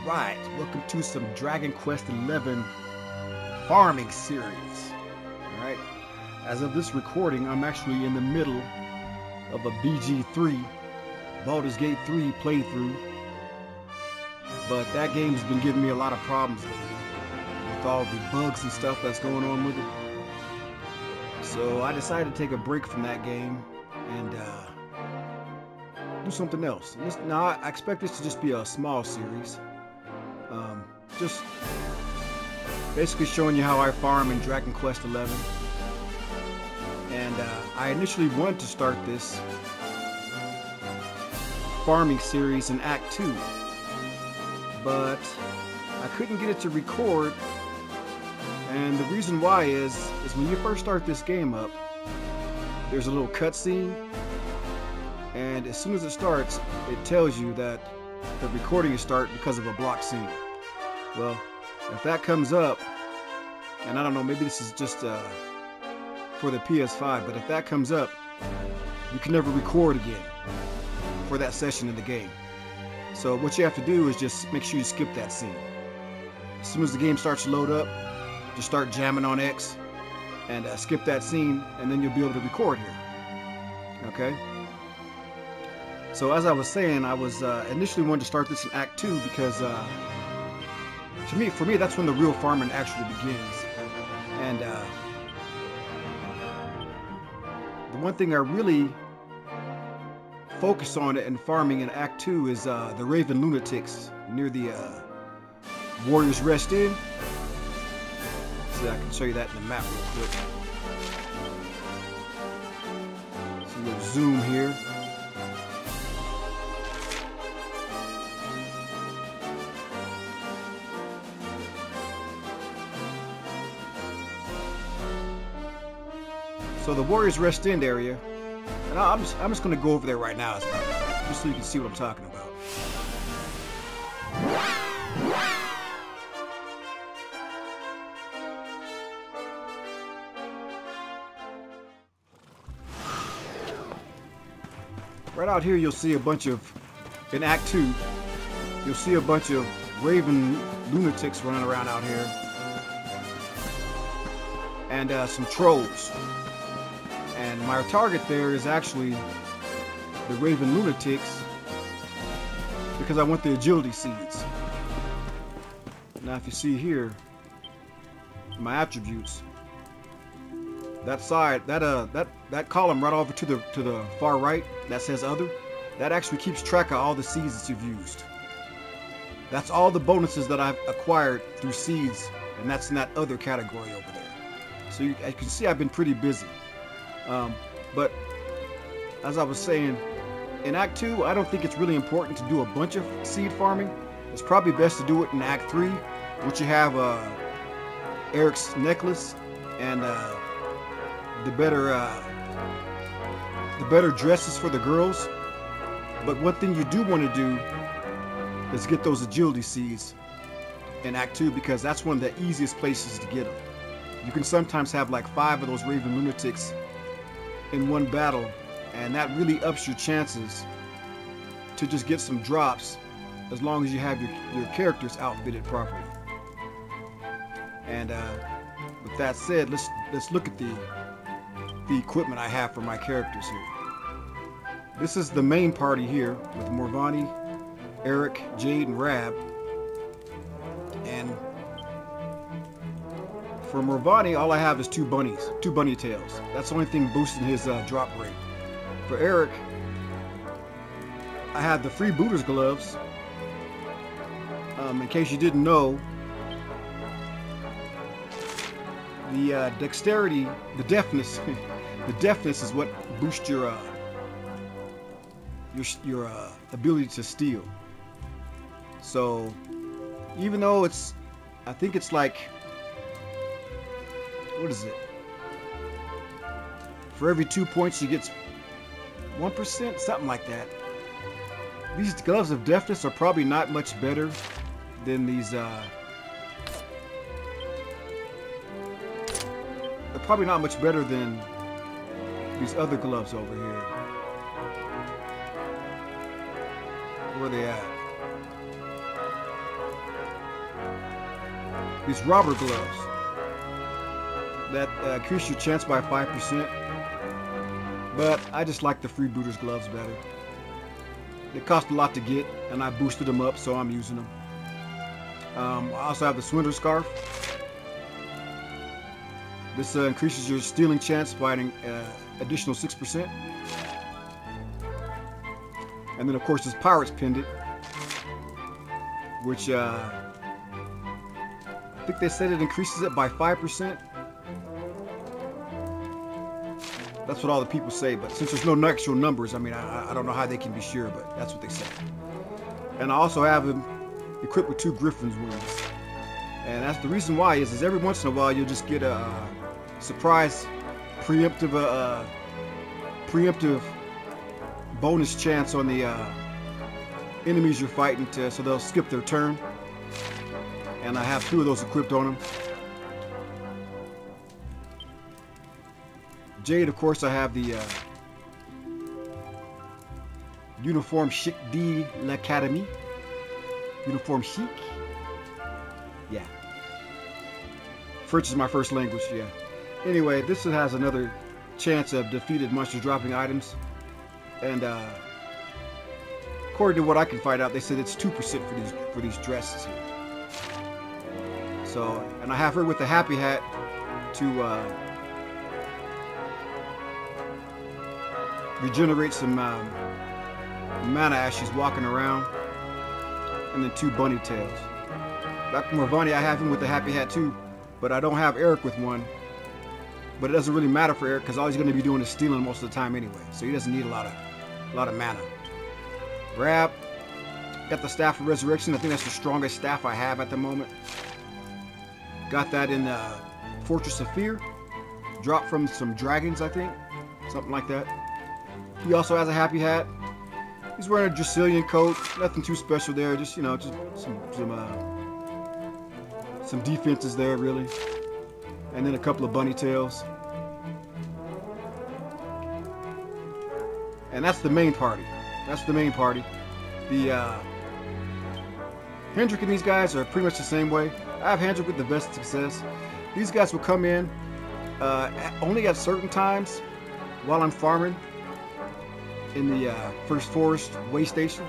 Alright, welcome to some Dragon Quest XI farming series. Alright, as of this recording, I'm actually in the middle of a BG3, Baldur's Gate 3 playthrough. But that game's been giving me a lot of problems lately, with all the bugs and stuff that's going on with it. So I decided to take a break from that game and do something else. Now, I expect this to just be a small series. Just basically showing you how I farm in Dragon Quest XI. And I initially wanted to start this farming series in Act 2, but I couldn't get it to record. And the reason why is when you first start this game up, there's a little cutscene, and as soon as it starts, it tells you that the recording is start because of a block scene. Well, if that comes up, and I don't know, maybe this is just for the PS5, but if that comes up, you can never record again for that session in the game. So what you have to do is just make sure you skip that scene. As soon as the game starts to load up, just start jamming on X and skip that scene, and then you'll be able to record here. Okay? So as I was saying, I was initially wanted to start this in Act 2 because for me, that's when the real farming actually begins. And the one thing I really focus on in farming in Act 2 is the Raven Lunatics near the Warriors Rest Inn. See, I can show you that in the map real quick. So we'll zoom here. So the Warriors Rest Inn area, and I'm just going to go over there right now, just so you can see what I'm talking about. Right out here, you'll see a bunch of, in Act 2, you'll see a bunch of Raven Lunatics running around out here, and some trolls. And my target there is actually the Raven Lunatics because I want the agility seeds. Now if you see here, my attributes, that side, that column right over to the far right that says other, that actually keeps track of all the seeds that you've used. That's all the bonuses that I've acquired through seeds, and that's in that other category over there. So as you can see, I've been pretty busy. But as I was saying, in Act 2, I don't think it's really important to do a bunch of seed farming. It's probably best to do it in Act 3, once you have Eric's necklace and the better dresses for the girls. But one thing you do want to do is get those agility seeds in Act 2, because that's one of the easiest places to get them. You can sometimes have like 5 of those Raven Lunatics in one battle, and that really ups your chances to just get some drops, as long as you have your characters outfitted properly. And with that said, let's look at the equipment I have for my characters here. This is the main party here with Morvoni, Eric, Jade, and Rab. And for Morvoni, all I have is two bunny tails. That's the only thing boosting his drop rate. For Eric, I have the freebooter's gloves. In case you didn't know, the dexterity, the deafness, the deafness is what boosts your ability to steal. So even though I think it's like, what is it? For every 2 points you get 1%, something like that. These gloves of deafness are probably not much better than these. They're probably not much better than these other gloves over here. Where are they at? these robber gloves that increase your chance by 5%. But I just like the freebooter's gloves better. They cost a lot to get, and I boosted them up, so I'm using them. I also have the swindler scarf. This increases your stealing chance by an additional 6%. And then, of course, this pirate's pendant, which I think they said it increases it by 5%. That's what all the people say, but since there's no actual numbers, I mean, I don't know how they can be sure, but that's what they say. And I also have him equipped with 2 Griffin's wings. And that's the reason why is every once in a while you'll just get a surprise preemptive bonus chance on the enemies you're fighting, so they'll skip their turn. And I have 2 of those equipped on them. Jade, of course, I have the Uniform Chic de l'Académie. Uniform Chic? Yeah. French is my first language, yeah. Anyway, this has another chance of defeated monsters dropping items. And according to what I can find out, they said it's 2% for these dresses here. So, and I have her with the happy hat to regenerate some mana as she's walking around, and then 2 bunny tails. Back to Morvoni, I have him with the happy hat too, but I don't have Eric with one. But it doesn't really matter for Eric because all he's going to be doing is stealing most of the time anyway, so he doesn't need a lot of mana. Rab, got the Staff of Resurrection. I think that's the strongest staff I have at the moment. Got that in Fortress of Fear. Dropped from some dragons, I think, something like that. He also has a happy hat. He's wearing a Dracilian coat. Nothing too special there. Just, you know, just some defenses there, really. And then a couple of bunny tails. And that's the main party. That's the main party. The Hendrik and these guys are pretty much the same way. I have Hendrik with the best success. These guys will come in only at certain times while I'm farming in the First Forest way station,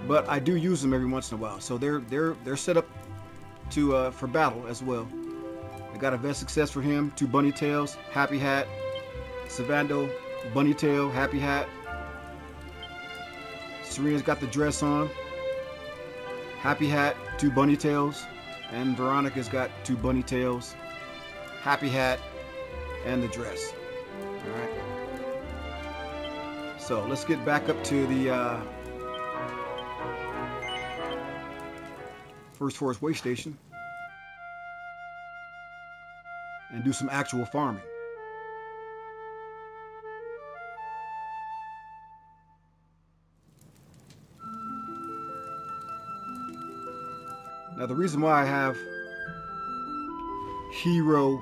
but I do use them every once in a while. So they're set up to for battle as well. I got a best success for him. 2 bunny tails, happy hat. Savando, bunny tail, happy hat. Serena's got the dress on, happy hat, 2 bunny tails, and Veronica's got 2 bunny tails, happy hat, and the dress. All right. So let's get back up to the First Forest way station and do some actual farming. Now the reason why I have Hero,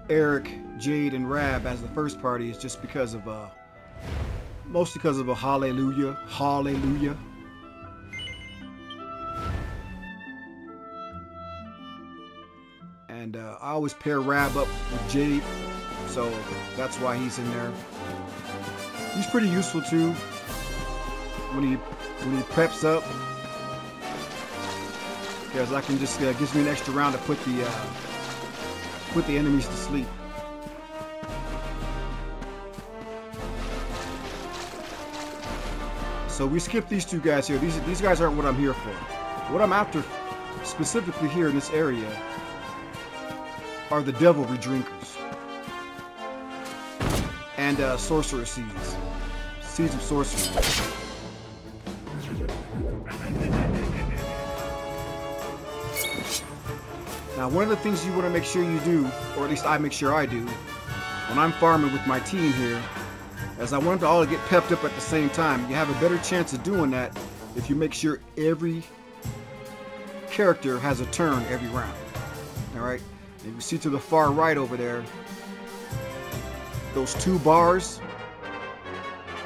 Eric, Jade, and Rab as the first party is just because of mostly because of a hallelujah. And I always pair Rab up with Jade, so that's why he's in there. He's pretty useful too when he preps up, because I can just gives me an extra round to put the enemies to sleep. So we skip these 2 guys here. These guys aren't what I'm here for. What I'm after specifically here in this area are the Devilry drinkers and sorcerer seeds. Seeds of sorcery. Now, one of the things you want to make sure you do, or at least I make sure I do, when I'm farming with my team here, is I want them to all get pepped up at the same time. You have a better chance of doing that if you make sure every character has a turn every round. Alright? And you see to the far right over there, those 2 bars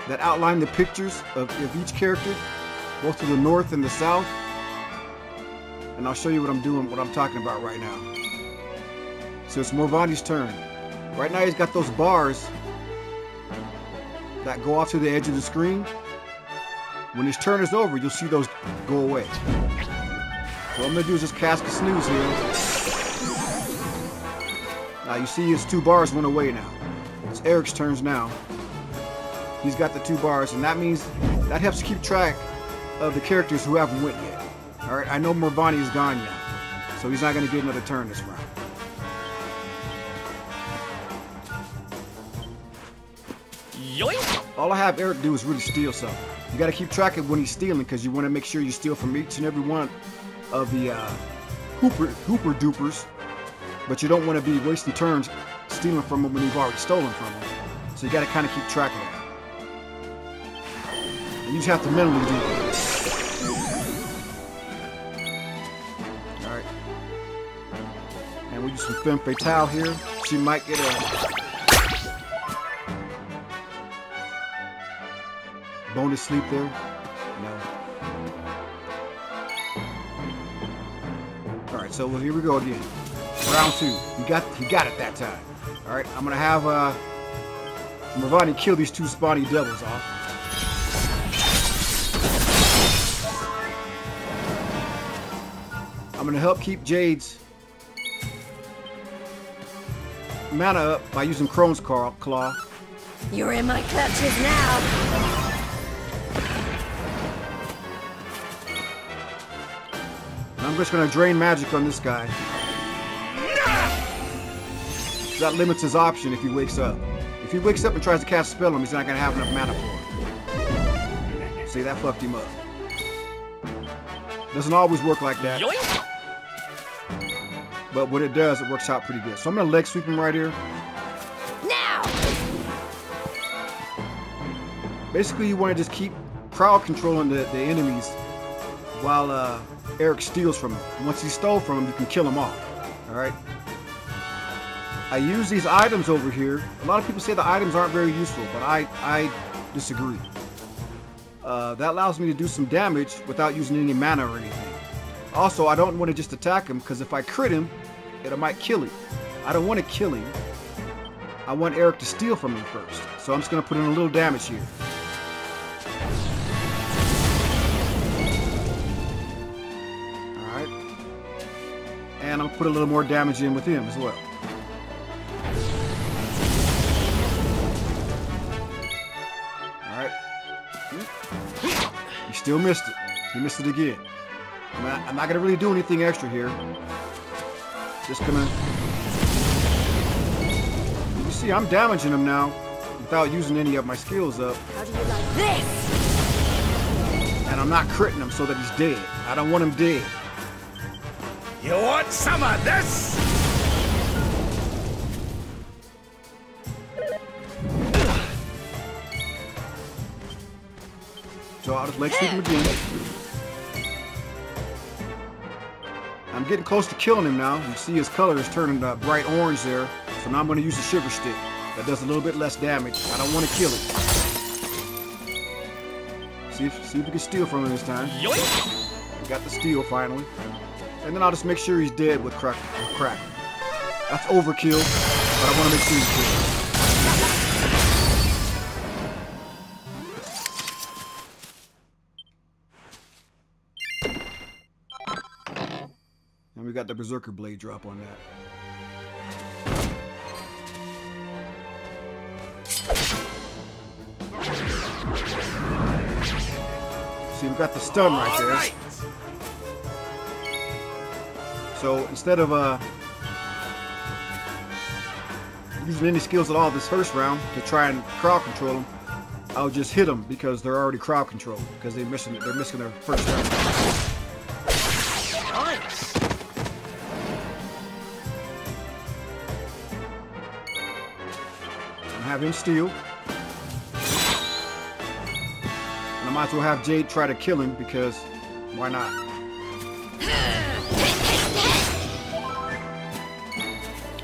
that outline the pictures of each character, both to the north and the south. and I'll show you what I'm doing, what I'm talking about right now. So it's Morvoni's turn. Right now he's got those bars that go off to the edge of the screen. When his turn is over, you'll see those go away. So what I'm gonna do is just cast a snooze here. Now you see his 2 bars went away now. It's Eric's turns now. He's got the 2 bars, and that means that helps keep track of the characters who haven't went yet. Alright, I know Morvoni is gone yet, so he's not gonna get another turn this round. Yoink! All I have Eric do is really steal something. You gotta keep track of when he's stealing, because you want to make sure you steal from each and every one of the Hooper Dupers, but you don't want to be wasting turns stealing from them when you've already stolen from them. So you gotta kind of keep track of that. And you just have to mentally do that. Alright. And we do some Femme Fatale here. She might get a bonus sleep there. No. Alright, so here we go again. Round 2. He got it that time. Alright, I'm gonna have Morvoni kill these 2 spawny devils off. I'm gonna help keep Jade's mana up by using Crone's Claw. You're in my clutches now. And I'm just gonna drain magic on this guy. That limits his option if he wakes up. If he wakes up and tries to cast a spell on him, he's not gonna have enough mana for it. See, that fucked him up. Doesn't always work like that. Yoink! But when it does, it works out pretty good. So I'm gonna leg sweep him right here. Now! Basically, you want to just keep crowd controlling the enemies while Eric steals from them. Once he stole from them, you can kill them off. Alright? I use these items over here. A lot of people say the items aren't very useful, but I disagree. That allows me to do some damage without using any mana or anything. Also, I don't want to just attack him, because if I crit him, it might kill him. I don't want to kill him. I want Eric to steal from him first. So I'm just going to put in a little damage here. Alright. And I'm going to put a little more damage in with him as well. Alright. He still missed it. He missed it again. I'm not gonna really do anything extra here. Just gonna... You see, I'm damaging him now without using any of my skills up. How do you like this? And I'm not critting him so that he's dead. I don't want him dead. You want some of this? So I'll just leg sweep him again. I'm getting close to killing him now. You see his color is turning bright orange there. So now I'm going to use the Shiver Stick. That does a little bit less damage. I don't want to kill him. See if we can steal from him this time. Yoink! We got the steal finally. And then I'll just make sure he's dead with crack. That's overkill, but I want to make sure he's dead. And we got the Berserker Blade drop on that. See, we got the stun right there. Right. So instead of using any skills at all this first round to try and crowd control them, I'll just hit them because they're already crowd controlled because they're missing their first round. Nice. Have him steal. And I might as well have Jade try to kill him because why not?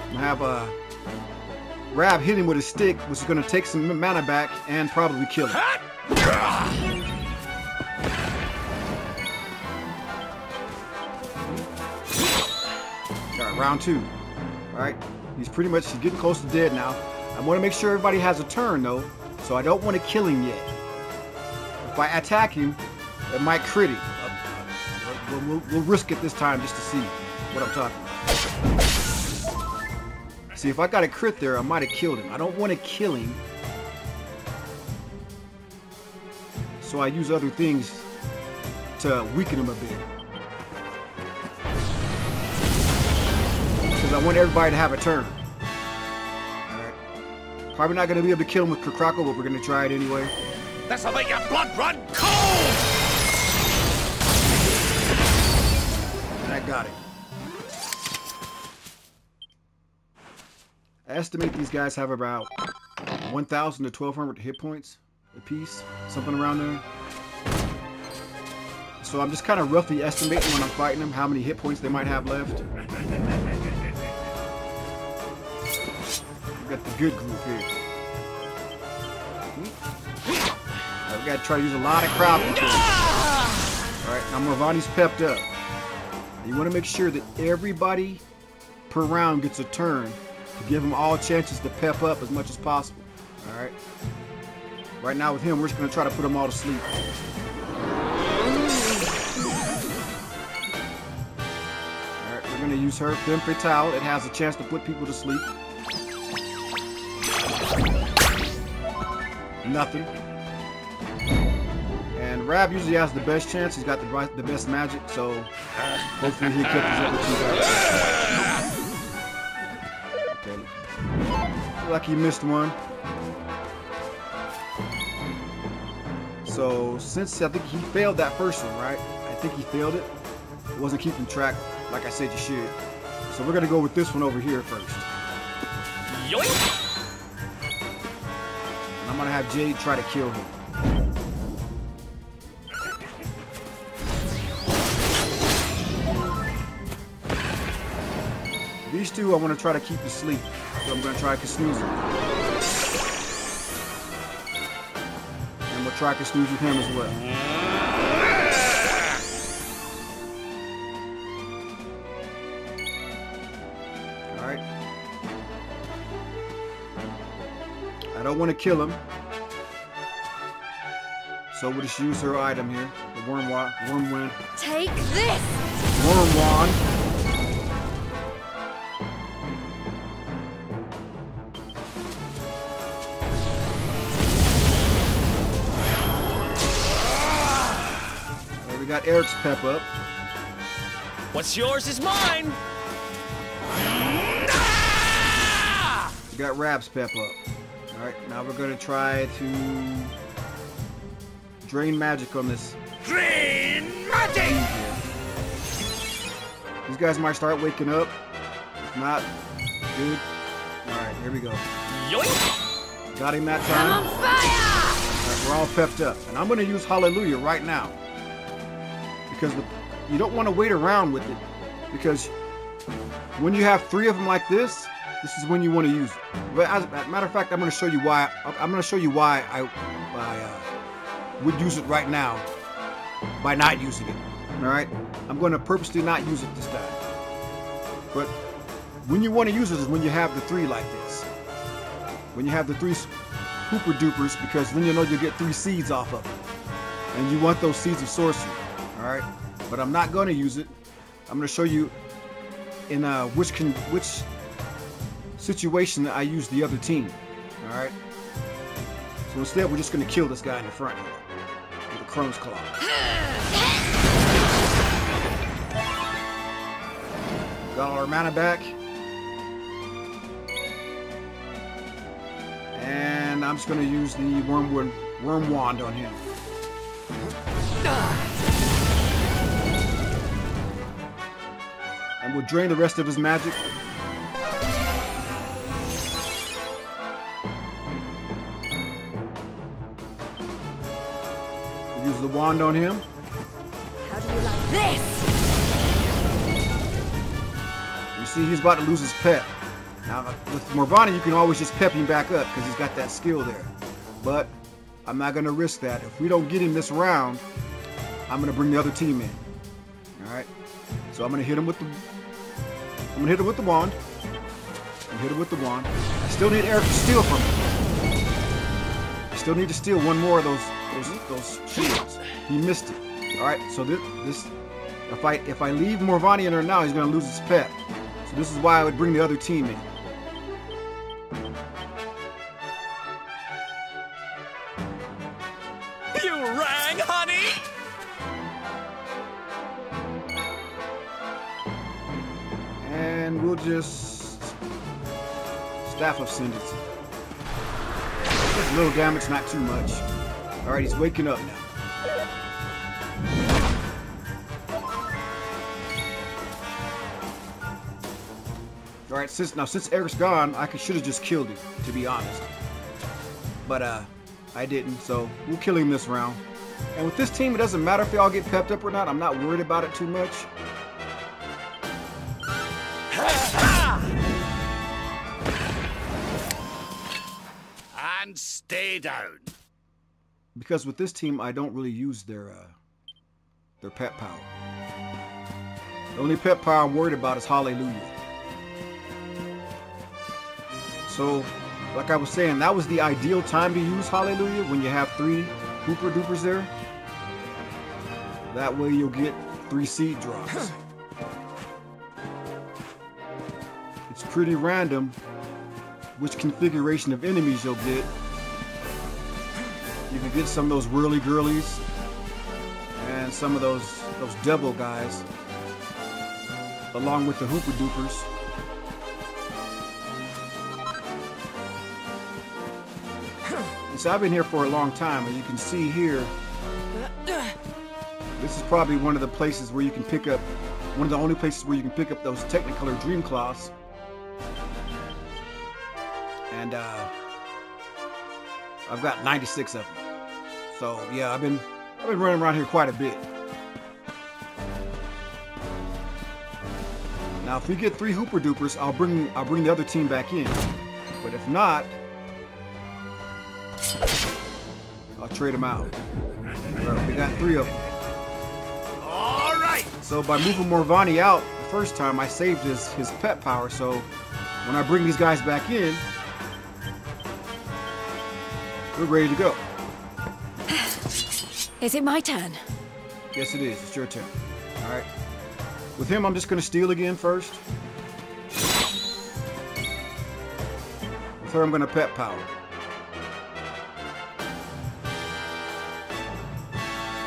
I'm gonna have Rab hit him with a stick, which is gonna take some mana back and probably kill him. Alright, round 2. Alright, he's getting close to dead now. I want to make sure everybody has a turn though, so I don't want to kill him yet. If I attack him, it might crit him. We'll risk it this time just to see what I'm talking about. See, if I got a crit there, I might have killed him. I don't want to kill him, so I use other things to weaken him a bit. Because I want everybody to have a turn. Alright. Probably not going to be able to kill him with Krakow, but we're going to try it anyway. This'll make your blood run cold! And I got it. I estimate these guys have about 1,000 to 1,200 hit points apiece, something around there. So I'm just kind of roughly estimating when I'm fighting them how many hit points they might have left. We've got the good group here. We gotta try to use a lot of crowd control. Alright, now Morvoni's pepped up. You want to make sure that everybody per round gets a turn to give them all chances to pep up as much as possible. Alright? Right now with him, we're just going to try to put them all to sleep. Alright, we're going to use her Femme Fatale. It has a chance to put people to sleep. Nothing. And Rab usually has the best chance. He's got the best magic, so hopefully he kept his other two guys. Okay. Looks like he missed one. So since I think he failed that first one, right? I think he failed it. It wasn't keeping track, like I said you should. So we're gonna go with this one over here first. Yoink! And I'm gonna have Jade try to kill him. These two I want to try to keep asleep, so I'm going to try to snooze him. And we'll try to snooze with him as well. Alright. I don't want to kill him, so we'll just use her item here, the Worm Wand. Take this! Worm Wand. We got Eric's pep up. What's yours is mine! We got Rab's pep up. Alright, now we're going to try to drain magic on this. Drain magic! These guys might start waking up. If not, good. Alright, here we go. Yoink! Got him that I'm time. on fire! Alright, we're all pepped up. And I'm going to use Hallelujah right now. Because you don't want to wait around with it, because when you have 3 of them like this is when you want to use it. But as a matter of fact, I'm going to show you why. I'm going to show you why I would use it right now by not using it. All right, I'm going to purposely not use it this time. But when you want to use it is when you have the 3 like this. When you have the 3 hooper dupers, because then you know you'll get 3 seeds off of it, and you want those seeds of sorcery. Alright, but I'm not going to use it. I'm going to show you in which situation I use the other team. Alright, so instead we're just going to kill this guy in the front here with a Crone's Claw. Got all our mana back, and I'm just going to use the Worm Wand on him. And we'll drain the rest of his magic. We'll use the wand on him. How do you like this? You see, he's about to lose his pep. Now, with Morvoni, you can always just pep him back up because he's got that skill there. But I'm not going to risk that. If we don't get him this round, I'm going to bring the other team in. Alright? So I'm going to hit him with the I'm gonna hit it with the wand. I still need Eric to steal from me. I still need to steal one more of those shields. He missed it. All right, so this if I leave Morvoni in there now, he's gonna lose his pet. So this is why I would bring the other team in. You rang, honey? And we'll just Staff of Ascendancy. Just a little damage, not too much. Alright, he's waking up now. Alright, since Eric's gone, I should have just killed him, to be honest. But I didn't, so we'll kill him this round. And with this team, it doesn't matter if they all get pepped up or not. I'm not worried about it too much. And stay down. Because with this team, I don't really use their pet power. The only pet power I'm worried about is Hallelujah. So, like I was saying, that was the ideal time to use Hallelujah, when you have 3 Hooper Dupers there. That way you'll get 3 seed drops. It's pretty random which configuration of enemies you'll get. You can get some of those whirly girlies and some of those devil guys along with the Hooper Dupers. And so I've been here for a long time, and you can see here, this is probably one of the places where you can pick up, one of the only places where you can pick up those Technicolor Dream Cloths. And I've got 96 of them. So yeah, I've been running around here quite a bit. Now, if we get 3 Hooper Dupers, I'll bring the other team back in. But if not, I'll trade them out. Right, we got 3 of them. All right. So by moving Morvoni out the first time, I saved his pet power. So when I bring these guys back in, we're ready to go. Is it my turn? Yes, it is. It's your turn. All right. With him, I'm just going to steal again first. With her, I'm going to pet power.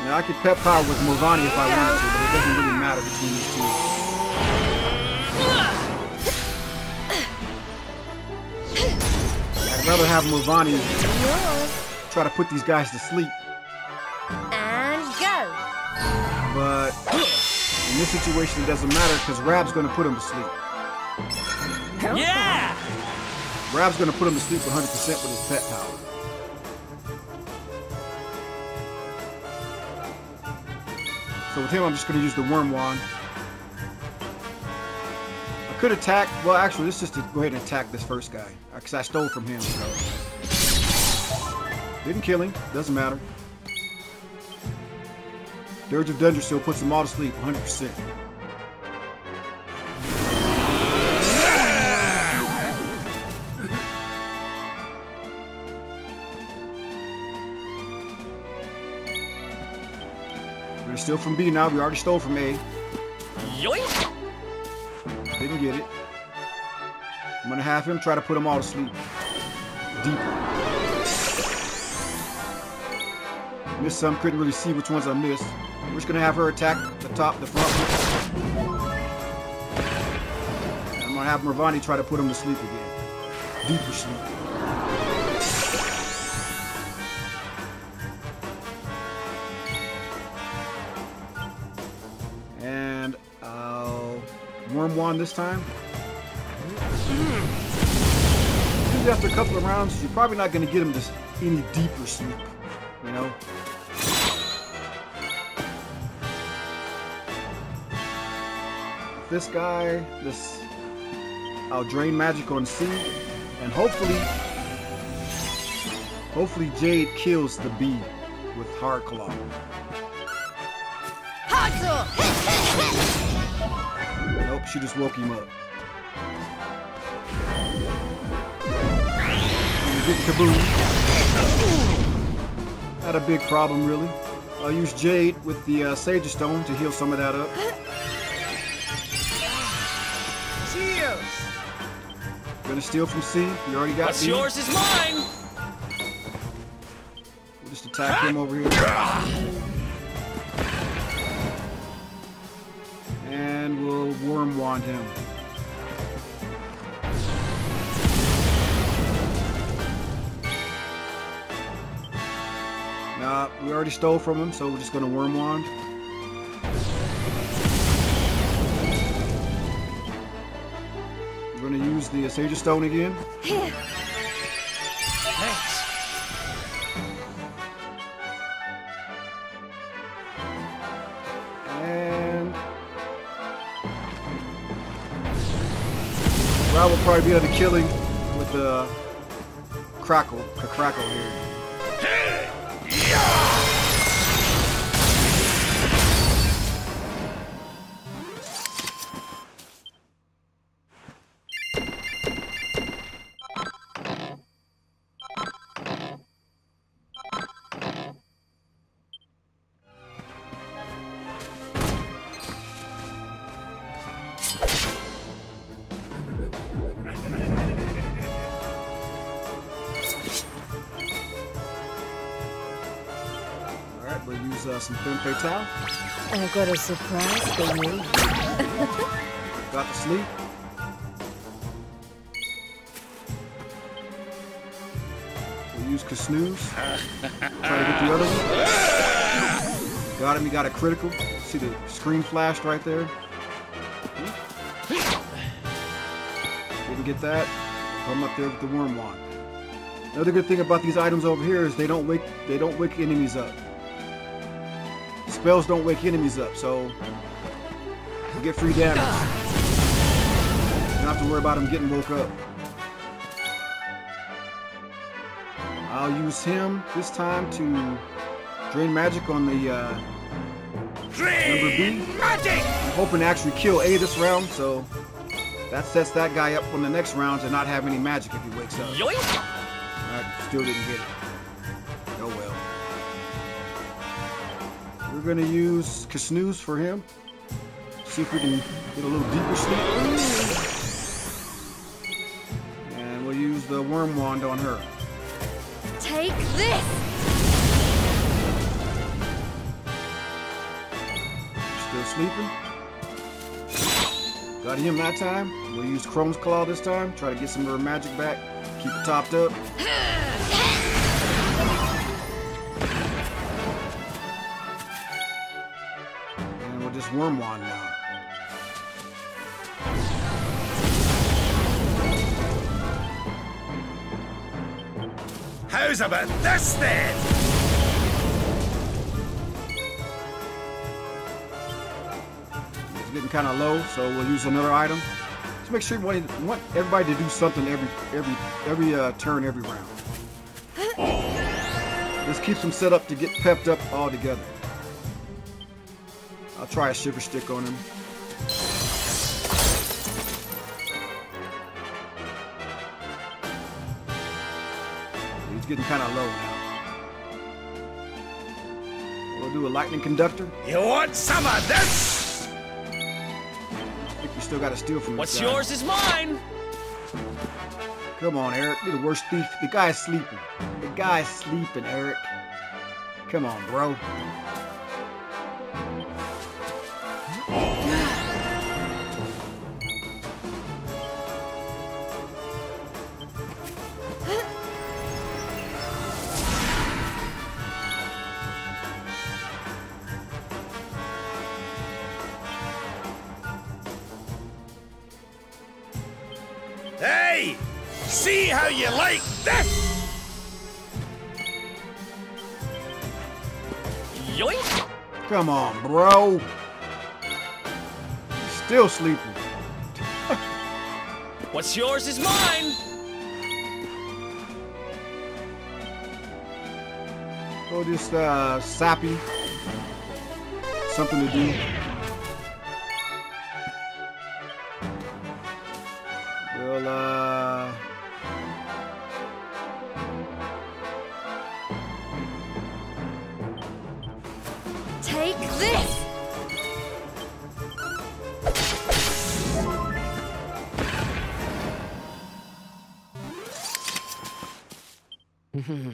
Now, I could pet power with Morvoni if I wanted to, but it doesn't really matter between these two. I'd rather have Morvoni try to put these guys to sleep. And go. But in this situation, it doesn't matter because Rab's going to put him to sleep. Yeah! Rab's going to put him to sleep 100% with his pet power. So with him, I'm just going to use the Worm Wand. I could attack. Well, actually, let's just go ahead and attack this first guy because I stole from him. So. Didn't kill him. Doesn't matter. Dirge of Danger still puts them all to sleep 100%. We're still from B now. We already stole from A. Yoink! Didn't get it. I'm gonna have him try to put them all to sleep. Deeper. Missed some. Couldn't really see which ones I missed. We're just gonna have her attack the top, the front. And I'm gonna have Morvoni try to put him to sleep again. Deeper sleep. And I'll Worm Wand this time. Usually after a couple of rounds, you're probably not gonna get him to any deeper sleep. You know? This guy, I'll drain magic on C, and hopefully Jade kills the B with Hard Claw. Hard Claw! Nope, she just woke him up. You're getting kaboom. Not a big problem, really. I'll use Jade with the Sage Stone to heal some of that up. Cheers! Gonna steal from C. You already got What's B. yours is mine. We'll just attack him over here. And we'll Worm Wand him. Nah, we already stole from him, so we're just gonna Worm Wand. We're gonna use the Sage Stone again. Here. Thanks. And Rob will probably be able to kill him with the crackle here. Alright, we'll use some Femme Fatale. I've got a surprise for you. Got to sleep. We'll use Kasnooze. Try to get the other one. Got him, he got a critical. See the screen flashed right there? Didn't get that. Come up there with the Worm Wand. Another good thing about these items over here is they don't wake enemies up. Spells don't wake enemies up, so you get free damage. You don't have to worry about them getting woke up. I'll use him this time to drain magic on the number B. Magic! I'm hoping to actually kill A this round, so that sets that guy up for the next round to not have any magic if he wakes up. Yoink! I still didn't get it. Oh well. We're gonna use Kasnooze for him. See if we can get a little deeper sleep. And we'll use the Worm Wand on her. Take this! Still sleeping. Got him that time. We'll use Chrome's Claw this time. Try to get some of her magic back. Keep it topped up. And we'll just Worm Wand now. How's about this then? It's getting kind of low, so we'll use another item. Just make sure we want everybody to do something every turn, every round. This keeps them set up to get pepped up all together. I'll try a Shiver Stick on him. He's getting kind of low now. We'll do a Lightning Conductor. You want some of this? I think we still got to steal from this What's guy. yours is mine. Come on, Eric. You're the worst thief. The guy's sleeping. The guy's sleeping, Eric. Come on, bro. Hey! See how you like this? Yoink! Come on, bro. Still sleeping. What's yours is mine. Oh, just sappy. Something to do. What's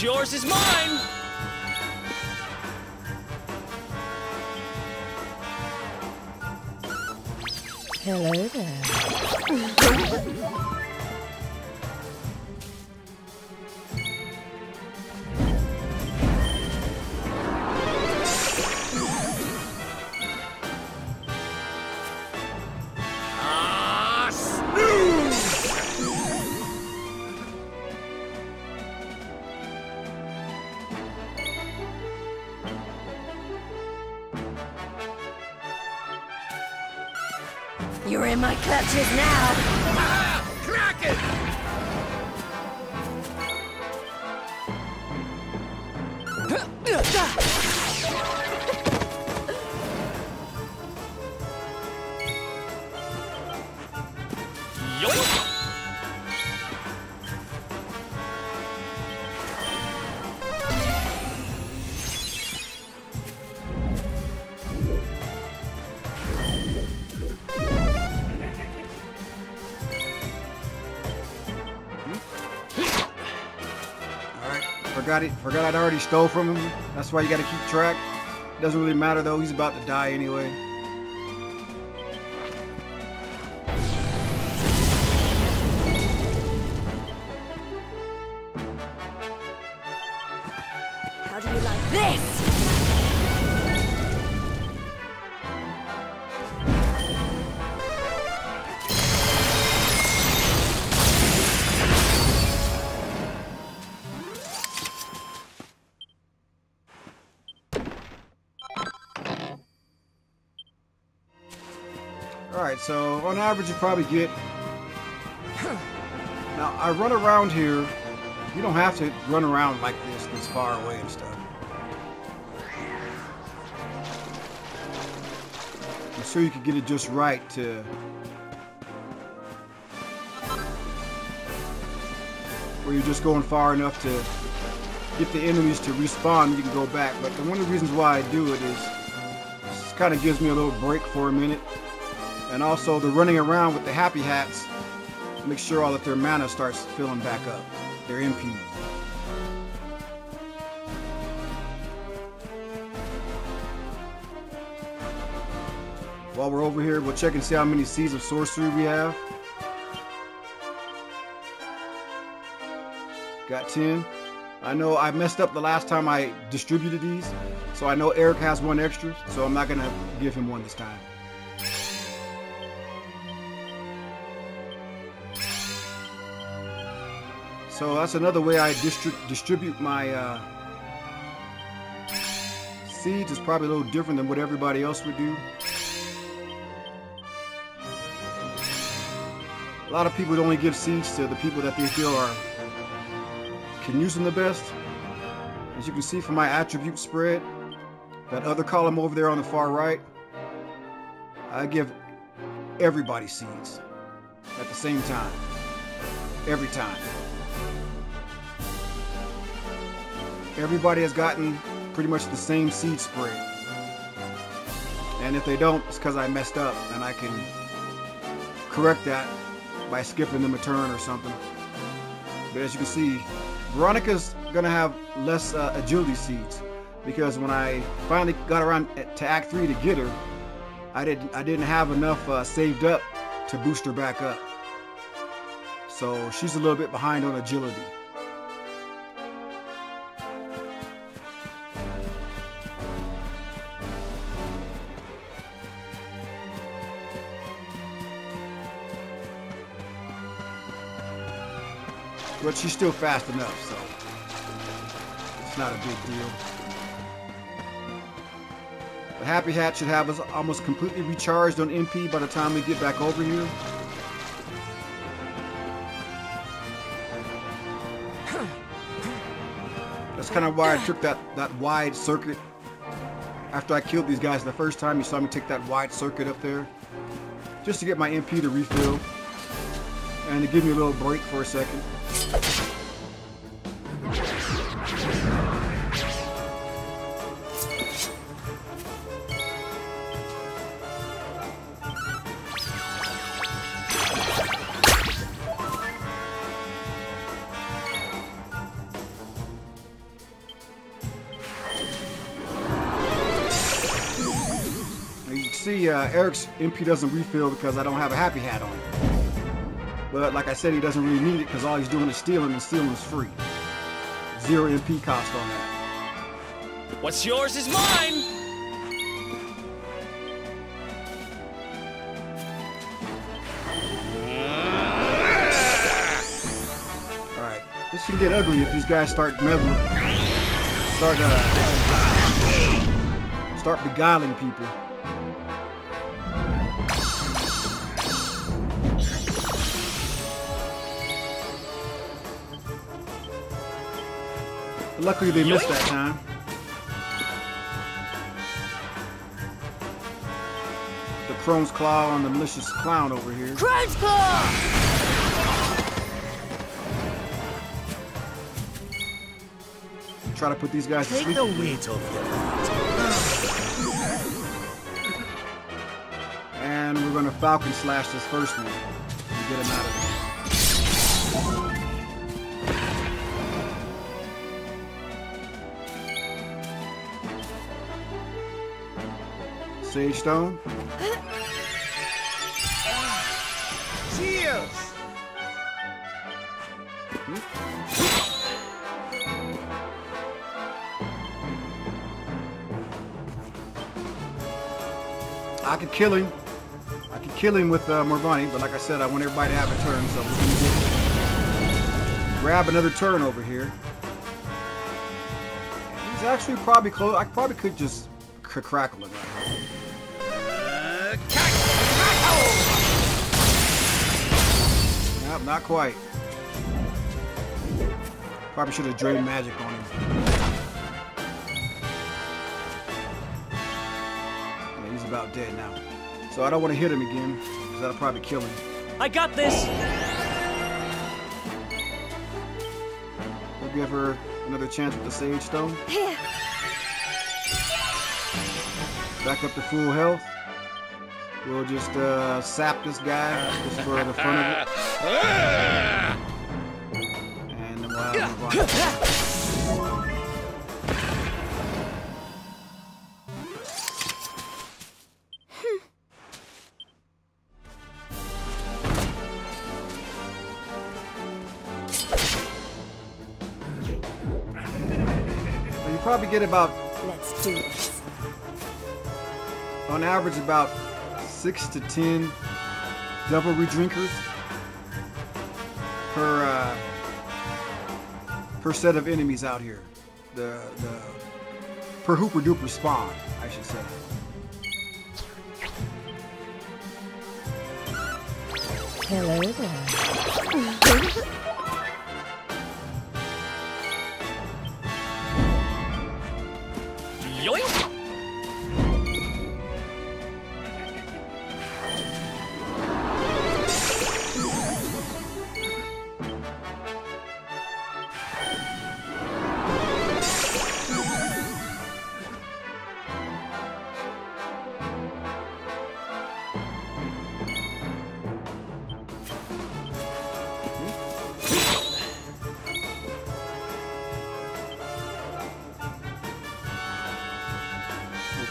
yours is mine! Hello there. You're in my clutches now. Ah! Crack it! Yoink! Forgot I'd already stole from him. That's why you gotta keep track. Doesn't really matter though, he's about to die anyway. How do you like this? Alright, so on average you probably get... Now, I run around here. You don't have to run around like this far away and stuff. I'm sure you could get it just right to... where you're just going far enough to get the enemies to respawn and you can go back. But one of the reasons why I do it is this kind of gives me a little break for a minute. And also the running around with the happy hats make sure all that their mana starts filling back up, their MP. While we're over here, we'll check and see how many seeds of sorcery we have. Got 10. I know I messed up the last time I distributed these, so I know Eric has one extra, so I'm not gonna give him one this time. So that's another way I distribute my seeds. Is probably a little different than what everybody else would do. A lot of people only give seeds to the people that they feel can use them the best. As you can see from my attribute spread, that other column over there on the far right, I give everybody seeds at the same time, every time. Everybody has gotten pretty much the same seed spread. And if they don't, it's because I messed up, and I can correct that by skipping them a turn or something. But as you can see, Veronica's gonna have less agility seeds, because when I finally got around to Act 3 to get her, I didn't have enough saved up to boost her back up. So she's a little bit behind on agility. But she's still fast enough, so it's not a big deal. The Happy Hat should have us almost completely recharged on MP by the time we get back over here. That's kind of why I took that wide circuit. After I killed these guys the first time, you saw me take that wide circuit up there, just to get my MP to refill. And to give me a little break for a second. See, Eric's MP doesn't refill because I don't have a happy hat on. But like I said, he doesn't really need it because all he's doing is stealing, and stealing is free. 0 MP cost on that. What's yours is mine! Alright, this can get ugly if these guys start meddling. Start beguiling people. Luckily they missed that time. The Crone's Claw on the malicious clown over here. Crone's Claw! Try to put these guys to sleep. Take the weight off your feet. And we're gonna Falcon Slash this first one and get him out of there. Sage Stone. Cheers! I could kill him. I could kill him with Morvoni, but like I said, I want everybody to have a turn, so we're gonna grab another turn over here. He's actually probably close. I probably could just crackle him right now. Nope, not quite. Probably should have drained magic on him. Yeah, he's about dead now. So I don't want to hit him again, because that'll probably kill him. I got this! We'll give her another chance with the Sage Stone. Here. Back up to full health. We'll just sap this guy just for the fun of it. And then we'll move on. So you probably get about, Let's do this. on average, about 6 to 10 Devilry drinkers per set of enemies out here. The per hooper duper spawn, I should say. Hello there. Yoink!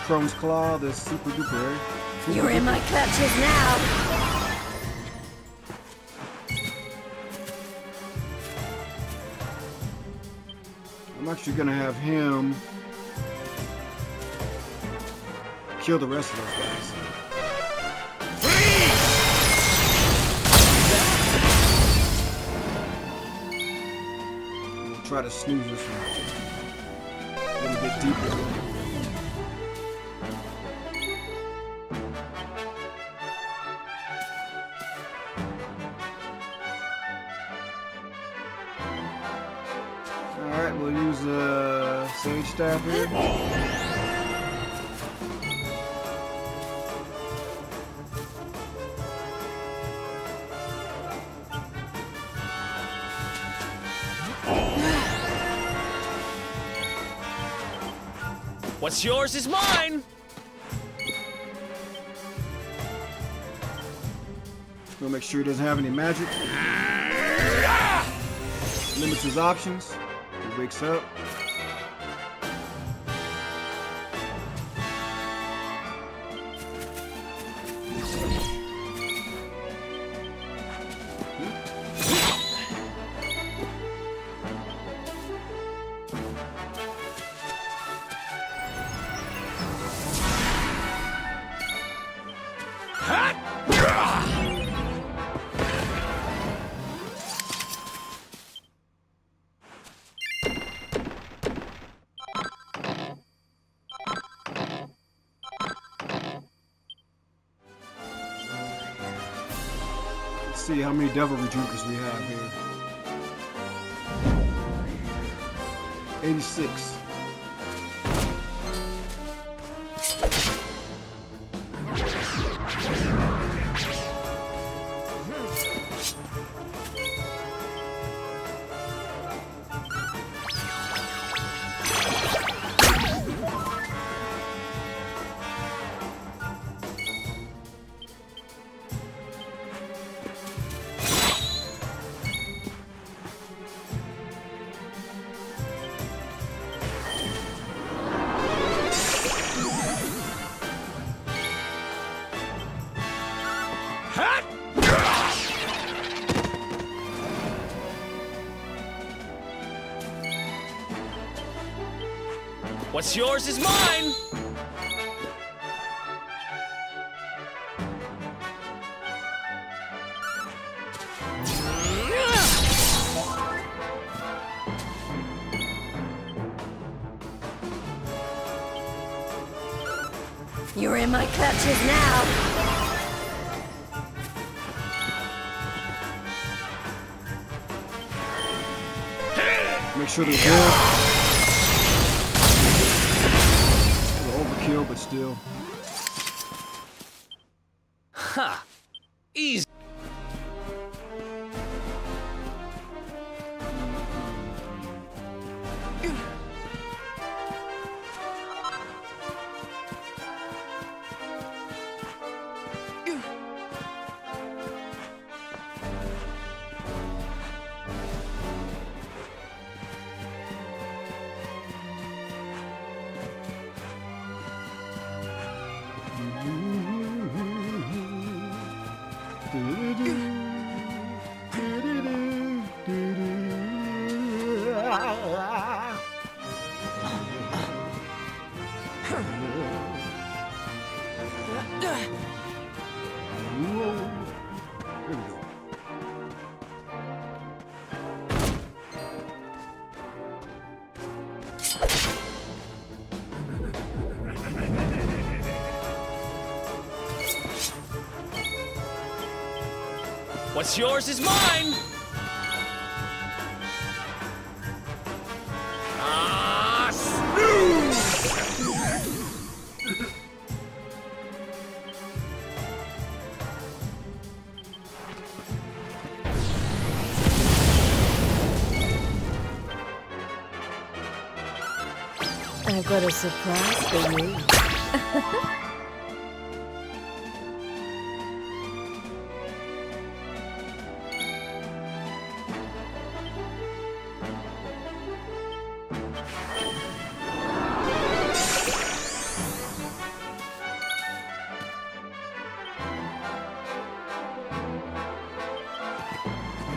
Crone's Claw, this super duper. You're in my clutches now. I'm actually gonna have him kill the rest of those guys. We'll try to snooze this one a little bit deeper. Alright, we'll use Sage Staff here. What's yours is mine! We'll make sure he doesn't have any magic. Limits his options. He wakes up. See how many Devilry drinkers we have here. 86. What's yours is mine! You're in my clutches now. Make sure they're good. Overkill, but still. Ha! Easy. What's yours is mine! Ah, snooze! I've got a surprise for you.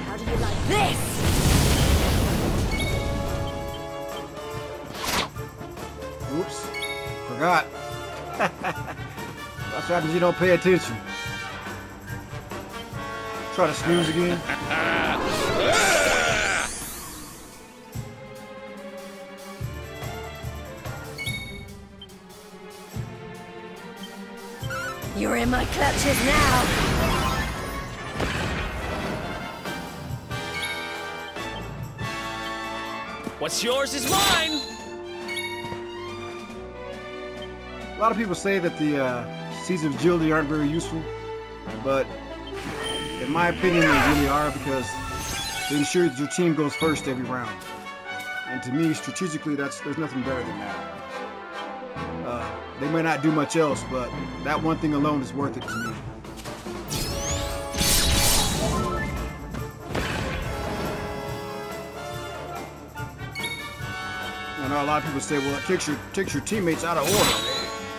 How do you like this? Oops. Forgot. That's what happens when you don't pay attention. Try to snooze again. You're in my clutches now. What's yours is mine! A lot of people say that the Seeds of Agility aren't very useful, but in my opinion they really are, because to ensure that your team goes first every round. And to me, strategically, there's nothing better than that. They may not do much else, but that one thing alone is worth it to me. I know a lot of people say, well, it takes your teammates out of order.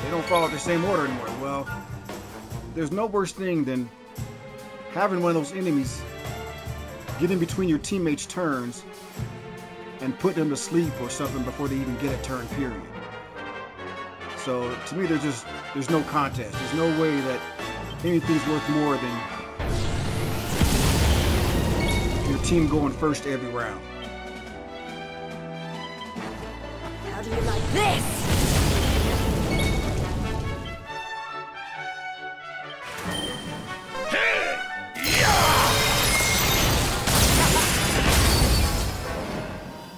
They don't follow the same order anymore. Well, there's no worse thing than having one of those enemies get in between your teammates' turns and put them to sleep or something before they even get a turn, period. So to me, there's no contest. There's no way that anything's worth more than your team going first every round. How do you like this?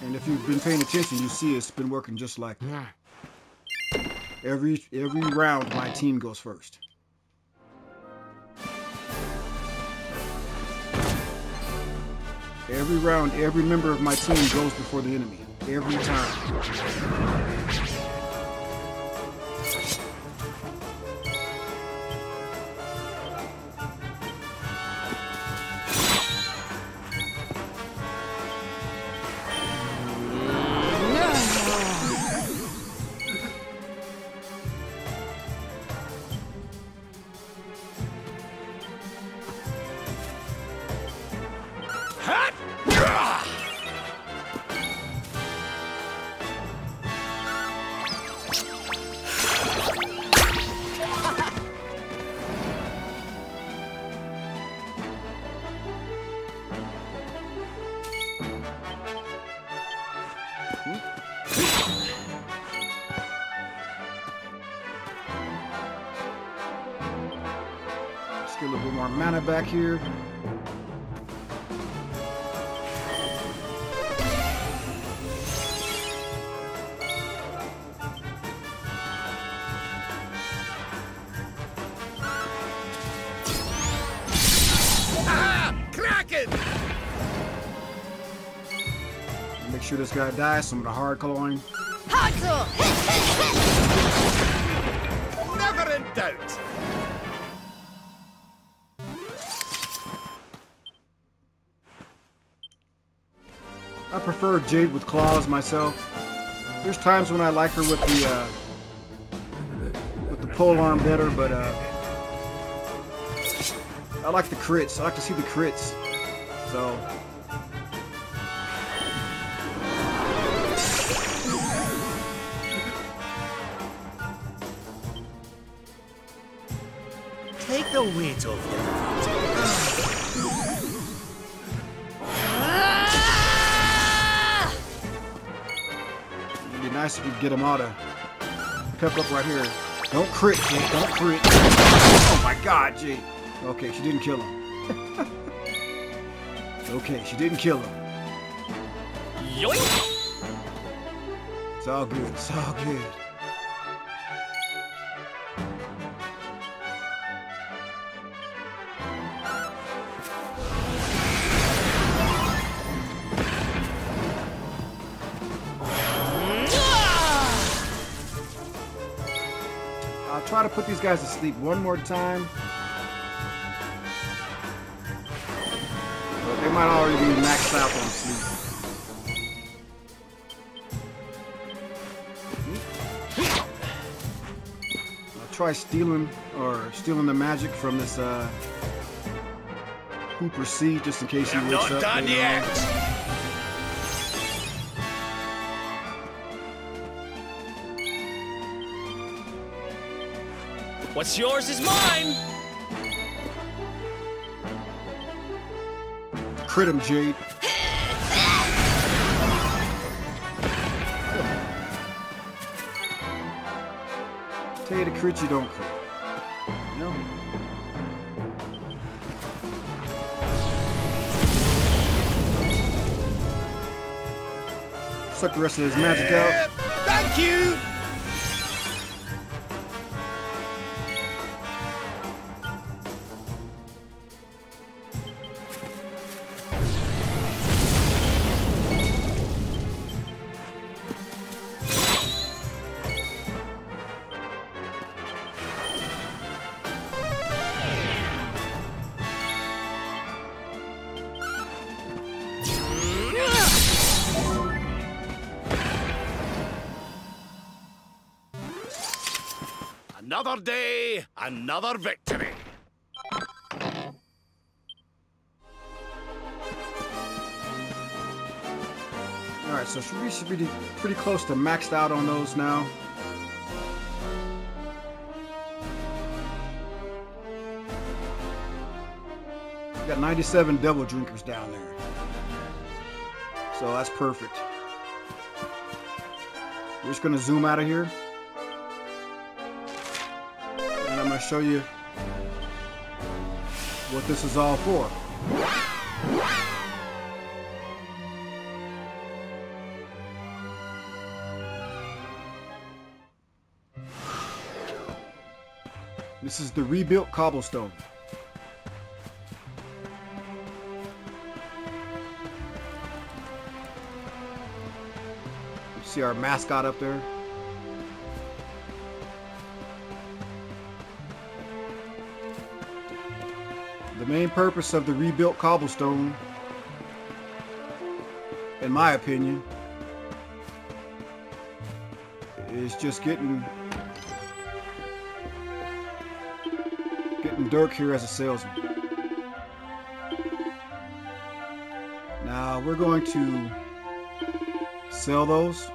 And if you've been paying attention, you see it's been working just like that. Every round, my team goes first. Every round, every member of my team goes before the enemy. Every time. Let's get a little bit more mana back here. Make sure this guy dies. Some of the hard clawing. Never in doubt. I prefer Jade with claws myself. There's times when I like her with the pole arm better, but I like the crits. I like to see the crits. So. Take the weight off your It'd be nice if you could get them all to pep up right here. Don't crit, Jade. Don't crit. Oh my God, Jade. Okay, she didn't kill him. Okay, she didn't kill him. Yoink! It's all good. It's all good. I'll try to put these guys to sleep one more time. But they might already be maxed out on sleep. I'll try stealing the magic from this Hooper C just in case he wakes up. Not done yet. What's yours is mine! Crit him, Jade. Tell you to crit, you don't crit. No. Suck the rest of his magic out. Thank you. Another day, another victory. Alright, so we should be pretty close to maxed out on those now. We got 97 devil drinkers down there. So that's perfect. We're just gonna zoom out of here. And I'm gonna show you what this is all for. This is the rebuilt cobblestone. You see our mascot up there? The main purpose of the rebuilt cobblestone, in my opinion, is just getting Dirk here as a salesman. Now we're going to sell those.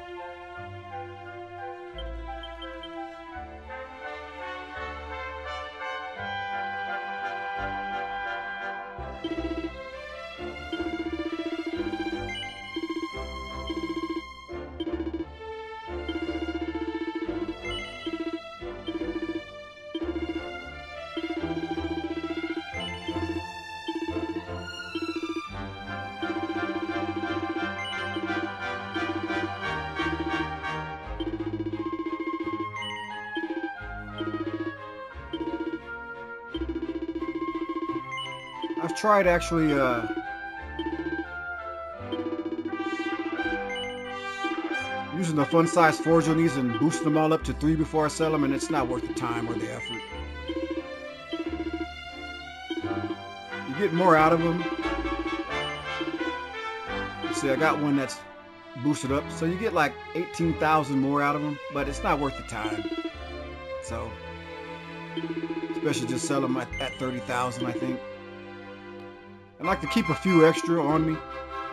I've tried actually using the fun size forge on these and boosting them all up to 3 before I sell them, and it's not worth the time or the effort. You get more out of them. See, I got one that's boosted up, so you get like 18,000 more out of them, but it's not worth the time. So, especially just sell them at 30,000, I think. I like to keep a few extra on me.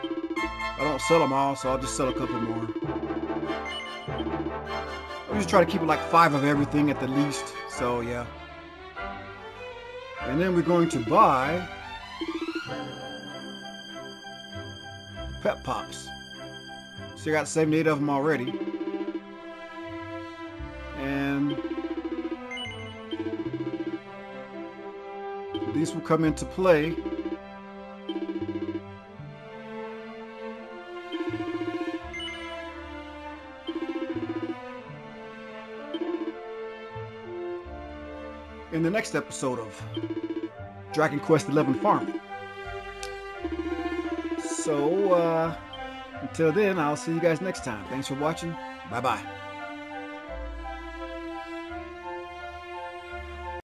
I don't sell them all, so I'll just sell a couple more. I usually try to keep it like 5 of everything at the least, so yeah. And then we're going to buy pep pops. So I got 78 of them already. And these will come into play in the next episode of Dragon Quest XI Farming. So, until then, I'll see you guys next time. Thanks for watching. Bye-bye.